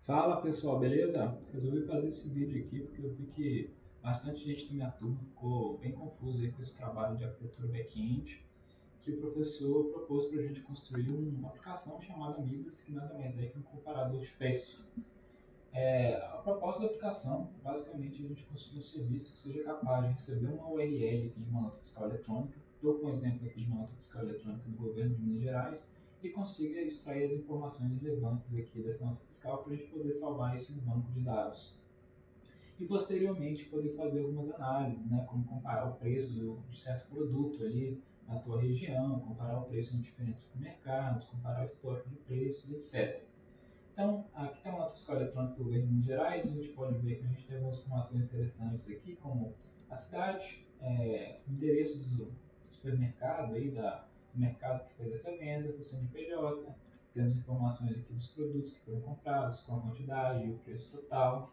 Fala pessoal, beleza? Resolvi fazer esse vídeo aqui porque eu vi que bastante gente da minha turma ficou bem confuso aí com esse trabalho de arquitetura back-end, que o professor propôs para a gente construir uma aplicação chamada Midas, que nada mais é que um comparador de preço. A proposta da aplicação, basicamente, é a gente construir um serviço que seja capaz de receber uma URL aqui de uma nota fiscal eletrônica. Estou com um exemplo aqui de uma nota fiscal eletrônica do governo de Minas Gerais e consiga extrair as informações relevantes aqui dessa nota fiscal para a gente poder salvar isso no banco de dados. E posteriormente poder fazer algumas análises, né, como comparar o preço de certo produto ali na tua região, comparar o preço em diferentes supermercados, comparar o histórico de preços, etc. Então, aqui tem uma nota fiscal eletrônica do governo de Minas Gerais, a gente pode ver que a gente tem algumas informações interessantes aqui, como a cidade, o endereço do supermercado, do mercado que fez essa venda, o CNPJ, temos informações aqui dos produtos que foram comprados, com a quantidade, o preço total,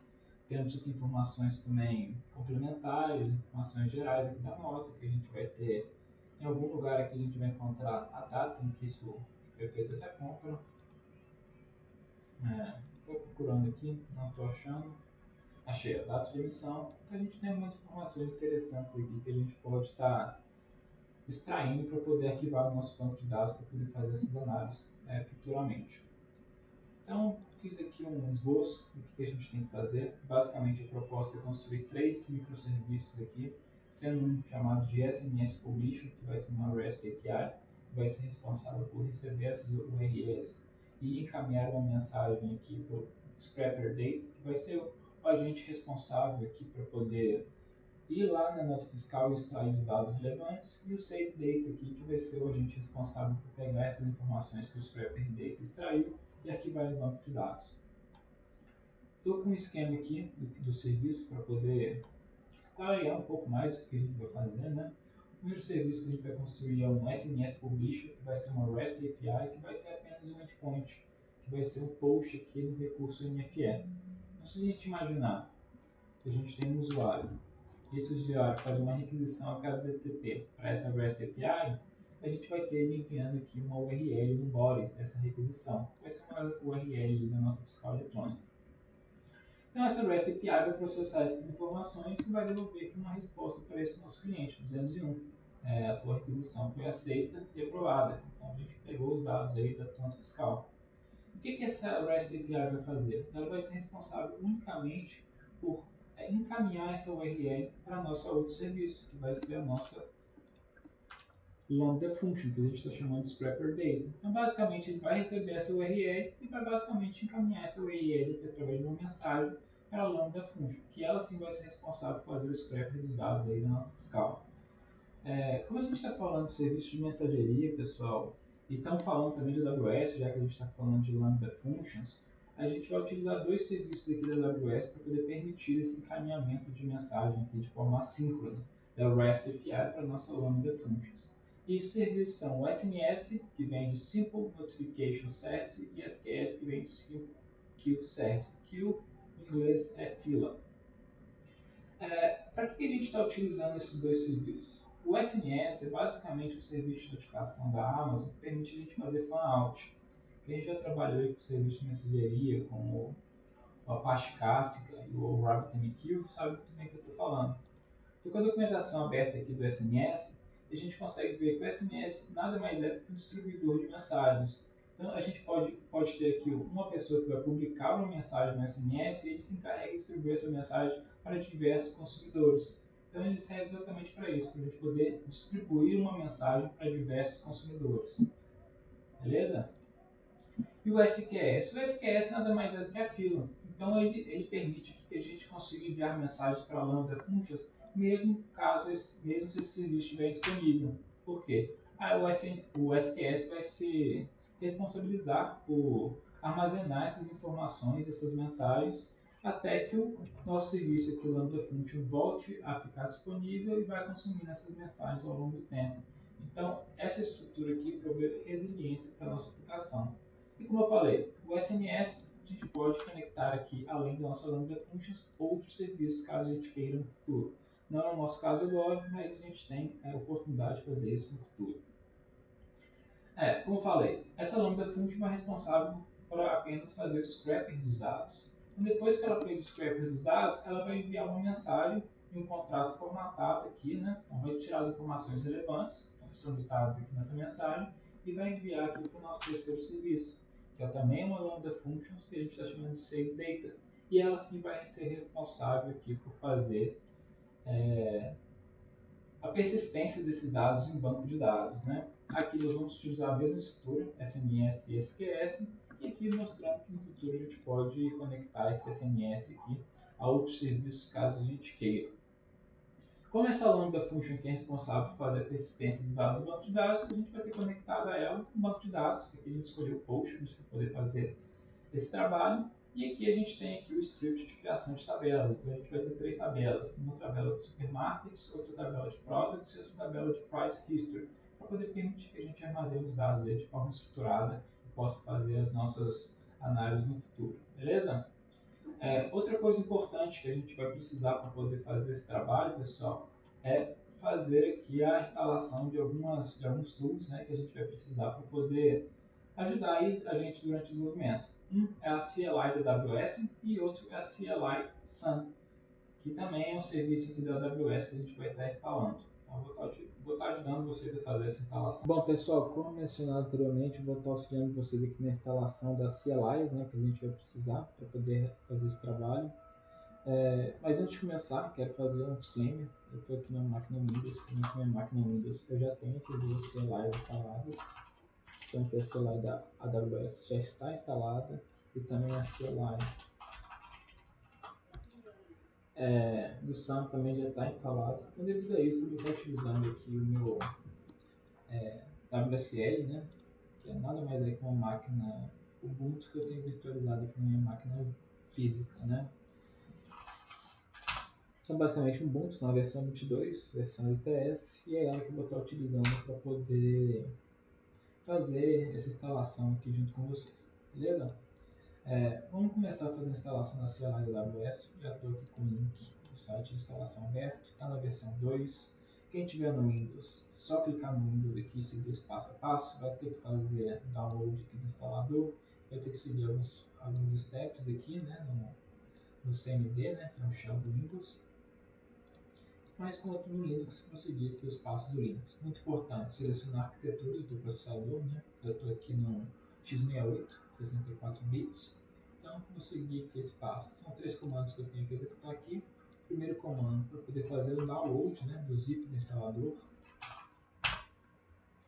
temos aqui informações também complementares, informações gerais aqui da nota, que a gente vai ter em algum lugar aqui a gente vai encontrar a data em que isso foi feita essa compra. Estou procurando aqui, não estou achando. Achei a data de emissão. Então a gente tem algumas informações interessantes aqui que a gente pode estar extraindo para poder arquivar o nosso banco de dados para poder fazer essas análises futuramente. Então, fiz aqui um esboço do que a gente tem que fazer. Basicamente, a proposta é construir 3 microserviços aqui, sendo um chamado de SMS Publisher, que vai ser uma REST API, que vai ser responsável por receber essas URLs e encaminhar uma mensagem aqui para o Scrapper Data, que vai ser o agente responsável aqui para poder ir lá na nota fiscal e extrair os dados relevantes, e o Save Data aqui, que vai ser o agente responsável por pegar essas informações que o Scrapper Data extraiu e arquivar no banco de dados. Estou com um esquema aqui do serviço para poder clarear um pouco mais o que a gente vai fazer, né? O primeiro serviço que a gente vai construir é um SMS Publisher, que vai ser uma REST API, que vai ter apenas um endpoint, que vai ser um post aqui no recurso MFE. Então, se a gente imaginar que a gente tem um usuário, esse usuário faz uma requisição a cada HTTP para essa REST API, a gente vai ter ele enviando aqui uma URL no body dessa requisição. Vai ser uma URL da nota fiscal eletrônica. Então essa REST API vai processar essas informações e vai devolver aqui uma resposta para esse nosso cliente, 201. A tua requisição foi aceita e aprovada. Então a gente pegou os dados aí da nota fiscal. O que essa REST API vai fazer? Ela vai ser responsável unicamente por encaminhar essa URL para nosso outro serviço, que vai ser a nossa Lambda Function, que a gente está chamando de Scrapper Data. Então, basicamente, ele vai receber essa URL e vai basicamente encaminhar essa URL aqui através de uma mensagem para a Lambda Function, que ela sim vai ser responsável por fazer o scraping dos dados aí da nota fiscal. Como a gente está falando de serviço de mensageria, pessoal, e estamos falando também de AWS, já que a gente está falando de Lambda Functions, a gente vai utilizar dois serviços aqui da AWS para poder permitir esse encaminhamento de mensagem aqui de forma assíncrona da REST API para a nossa Lambda Functions. E esses serviços são o SMS, que vem de Simple Notification Service, e SQS, que vem de Simple Queue Service. Queue, em inglês, é fila. Para que a gente está utilizando esses dois serviços? O SMS é basicamente um serviço de notificação da Amazon que permite a gente fazer fan-out. Quem já trabalhou aí com serviço de mensageria, como o Apache Kafka e o RabbitMQ, sabe muito bem o que eu estou falando. Estou com a documentação aberta aqui do SMS e a gente consegue ver que o SMS nada mais é do que um distribuidor de mensagens. Então a gente pode ter aqui uma pessoa que vai publicar uma mensagem no SMS e ele se encarrega de distribuir essa mensagem para diversos consumidores. Então ele serve exatamente para isso, para a gente poder distribuir uma mensagem para diversos consumidores. Beleza? E o SQS? O SQS nada mais é do que a fila. Então ele permite que a gente consiga enviar mensagens para a Lambda Functions, mesmo se esse serviço estiver disponível. Por quê? O SQS vai se responsabilizar por armazenar essas informações, essas mensagens, até que o nosso serviço aqui, o Lambda Function, volte a ficar disponível e vai consumindo essas mensagens ao longo do tempo. Então, essa estrutura aqui provê resiliência para a nossa aplicação. E como eu falei, o SMS a gente pode conectar aqui, além da nossa Lambda Functions, outros serviços caso a gente queira no futuro. Não é o nosso caso agora, mas a gente tem a oportunidade de fazer isso no futuro. Como eu falei, essa Lambda Function é responsável para apenas fazer o scraping dos dados. Então, depois que ela fez o scraping dos dados, ela vai enviar uma mensagem e um contrato formatado aqui, né? Então vai tirar as informações relevantes, que são listadas aqui nessa mensagem, e vai enviar aqui para o nosso terceiro serviço, que é também uma Lambda Functions que a gente está chamando de Save Data. E ela sim vai ser responsável aqui por fazer a persistência desses dados em um banco de dados, né? Aqui nós vamos utilizar a mesma estrutura, SMS e SQS, e aqui mostrando que no futuro a gente pode conectar esse SMS aqui a outros serviços caso a gente queira. Como essa Lambda Function aqui é responsável por fazer a persistência dos dados no banco de dados, a gente vai ter conectado a ela um banco de dados, aqui a gente escolheu o Postgres para poder fazer esse trabalho, e aqui a gente tem aqui o script de criação de tabelas. Então a gente vai ter 3 tabelas, uma tabela de supermarkets, outra tabela de products e outra tabela de price history, para poder permitir que a gente armazene os dados aí de forma estruturada e possa fazer as nossas análises no futuro, beleza? Outra coisa importante que a gente vai precisar para poder fazer esse trabalho, pessoal, é fazer aqui a instalação de alguns tools, né, que a gente vai precisar para poder ajudar aí a gente durante o desenvolvimento. Um é a CLI da AWS e outro é a CLI Sun, que também é um serviço aqui da AWS que a gente vai estar instalando. Então, vou estar ajudando vocês a fazer essa instalação. Bom, pessoal, como mencionado anteriormente, eu vou estar auxiliando vocês aqui na instalação das CLIs, né, que a gente vai precisar para poder fazer esse trabalho. Mas antes de começar, quero fazer um disclaimer. Eu estou aqui na máquina Windows, e nessa minha máquina Windows eu já tenho essas duas CLIs instaladas. Então, que a CLI da AWS já está instalada e também a CLI do Sun também já está instalada. Então, devido a isso, eu vou estar utilizando aqui o meu WSL, né, que é nada mais que uma máquina Ubuntu que eu tenho virtualizado aqui na minha máquina física, né. Então, basicamente, um Ubuntu na versão 22, versão LTS, e é ela que eu vou estar utilizando para poder fazer essa instalação aqui junto com vocês, beleza? Vamos começar a fazer a instalação da CLI da AWS. Já estou aqui com o link do site de instalação aberto, está na versão 2. Quem tiver no Windows, só clicar no Windows aqui e seguir esse passo a passo. Vai ter que fazer download aqui do instalador, vai ter que seguir alguns steps aqui, né, no CMD, né, que é o shell do Windows. Mas como no Linux, vou seguir aqui os passos do Linux. Muito importante, selecionar a arquitetura do processador, né? Eu estou aqui no x68, 64 bits, então vou seguir aqui esse passo. São 3 comandos que eu tenho que executar aqui. Primeiro comando para poder fazer o download, né, do zip do instalador,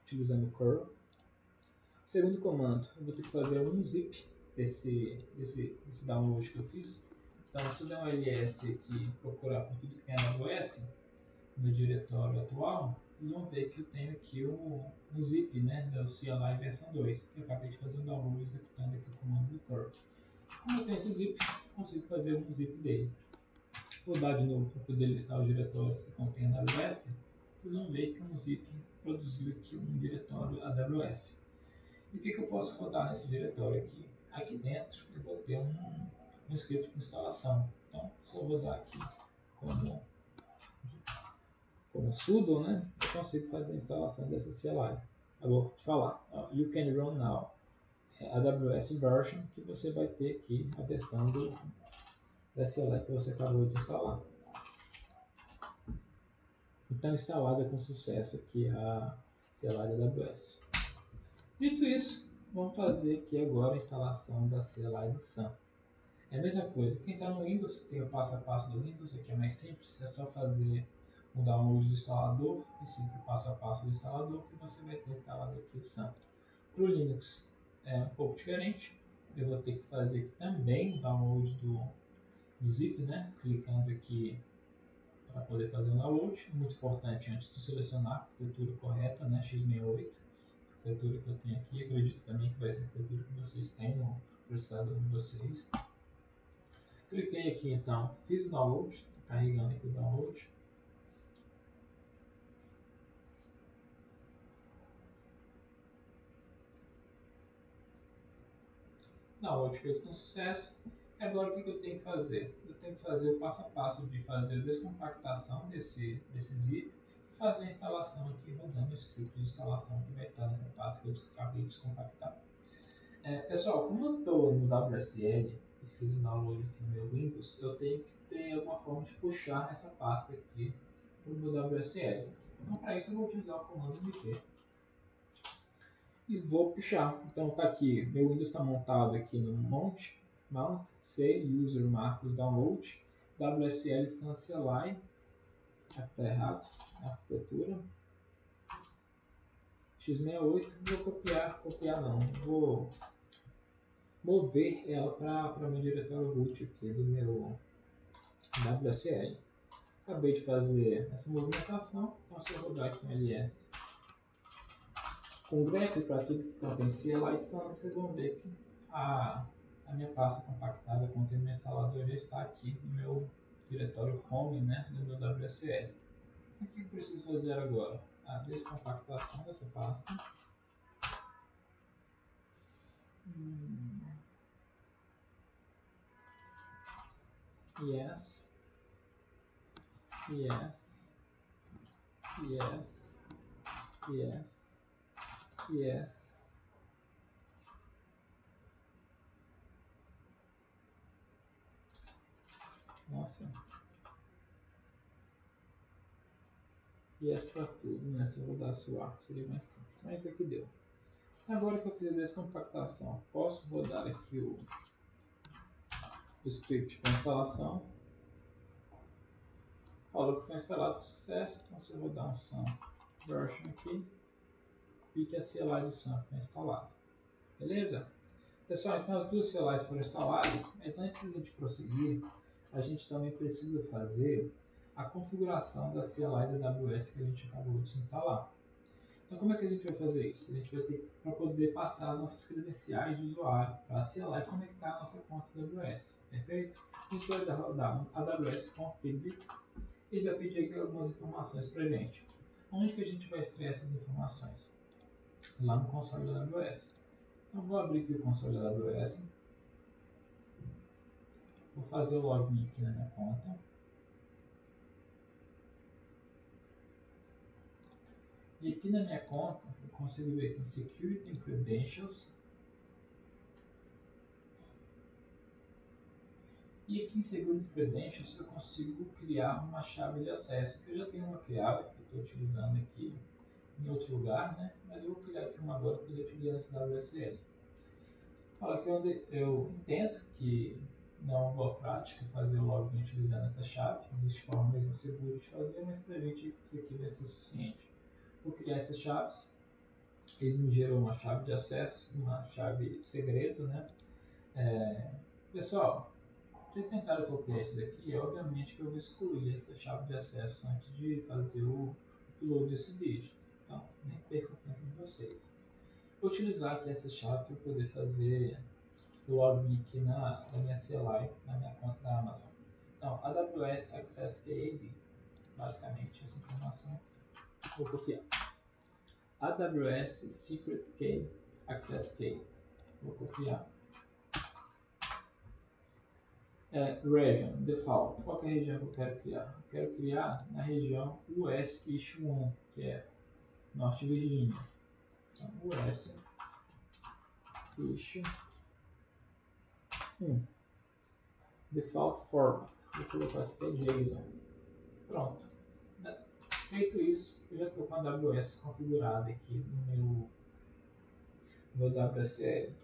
utilizando o curl. Segundo comando, eu vou ter que fazer um zip desse download que eu fiz. Então, se eu der um ls aqui, procurar por tudo que tem na AWS, no diretório atual, vocês vão ver que eu tenho aqui um zip, né, do CLI versão 2, que eu acabei de fazer um download executando aqui o comando do curl. Como eu tenho esse zip, consigo fazer um zip dele. Vou dar de novo para poder listar os diretórios que contém a AWS. Vocês vão ver que um zip produziu aqui um diretório AWS. E o que eu posso rodar nesse diretório aqui? Aqui dentro eu vou ter um script de instalação. Então, se eu rodar aqui como sudo, né, eu consigo fazer a instalação dessa CLI. Eu vou te falar, you can run now, AWS version, que você vai ter aqui a versão da CLI que você acabou de instalar. Então, instalada com sucesso aqui a CLI da AWS. Dito isso, vamos fazer aqui agora a instalação da CLI do Sun. É a mesma coisa, quem está no Windows tem o passo a passo do Windows, aqui é mais simples, é só fazer o download do instalador e seguir o passo a passo do instalador que você vai ter instalado aqui o Sun. Para o Linux é um pouco diferente, eu vou ter que fazer aqui também o download do zip, né? Clicando aqui para poder fazer o download. Muito importante antes de selecionar a arquitetura correta, né? x68, a arquitetura que eu tenho aqui, acredito também que vai ser a arquitetura que vocês têm no processador de vocês. Cliquei aqui então, fiz o download, está carregando aqui o download. Download feito com sucesso. Agora o que eu tenho que fazer? Eu tenho que fazer o passo a passo de fazer a descompactação desse zip e fazer a instalação aqui rodando o script de instalação que vai estar nessa pasta que eu acabei de descompactar. Pessoal, como eu estou no WSL e fiz o download aqui no meu Windows, eu tenho que ter alguma forma de puxar essa pasta aqui para o meu WSL. Então, para isso, eu vou utilizar o comando mp e vou puxar. Então, está aqui, meu Windows está montado aqui no Mount C User Marcos Download WSL Sans CLI. Aqui está errado, a arquitetura x68. Vou copiar não, vou mover ela para meu diretório root aqui do meu WSL. Acabei de fazer essa movimentação, então se eu rodar aqui no ls com grep para tudo que contém CLI e SAN, vocês vão ver que a minha pasta compactada contendo meu instalador já está aqui no meu diretório home, né, do meu WSL. Então, o que eu preciso fazer agora? A descompactação dessa pasta. Yes. Yes. Yes. Yes. Yes. Nossa. Yes para tudo, né? Se eu rodasse o ar seria mais simples. Mas isso aqui deu. Agora que eu fiz a descompactação, posso rodar aqui o script para instalação. Falou que foi instalado com sucesso, então se eu rodar um SAM version aqui, vi que a CLI do SAM foi instalada. Beleza? Pessoal, então as duas CLIs foram instaladas, mas antes de a gente prosseguir, a gente também precisa fazer a configuração da CLI da AWS que a gente acabou de instalar. Então como é que a gente vai fazer isso? A gente vai ter para poder passar as nossas credenciais de usuário para a CLI conectar a nossa conta da AWS, perfeito? A gente vai rodar um AWS config e vai pedir aqui algumas informações para a gente. Onde que a gente vai extrair essas informações? Lá no console da AWS. Então vou abrir aqui o console da AWS, vou fazer o login aqui na minha conta. E aqui na minha conta, eu consigo ver aqui em Security and Credentials. E aqui em Security Credentials eu consigo criar uma chave de acesso, que eu já tenho uma criada, que eu estou utilizando aqui em outro lugar, né? Mas eu vou criar aqui uma agora para poder utilizar nessa WSL. Fala aqui onde eu entendo que não é uma boa prática fazer o login utilizando essa chave, existe forma mesmo segura de fazer, mas para a gente isso aqui vai ser suficiente. Vou criar essas chaves, ele me gerou uma chave de acesso, uma chave segredo, né? Pessoal, vocês tentaram copiar isso daqui, obviamente que eu vou excluir essa chave de acesso antes de fazer o upload desse vídeo. Então, nem perca o tempo de vocês. Vou utilizar aqui essa chave para poder fazer o login aqui na minha CLI, na minha conta da Amazon. Então, AWS Access Key ID, basicamente essa informação. Vou copiar. AWS Secret Key Access Key. Vou copiar. Region, default. Qual é a região que eu quero criar? Eu quero criar na região US East 1, que é Norte Virgínia. Então, US East 1. Default format. Vou colocar aqui que é JSON. Pronto. Feito isso, eu já estou com a AWS configurada aqui no meu WSL.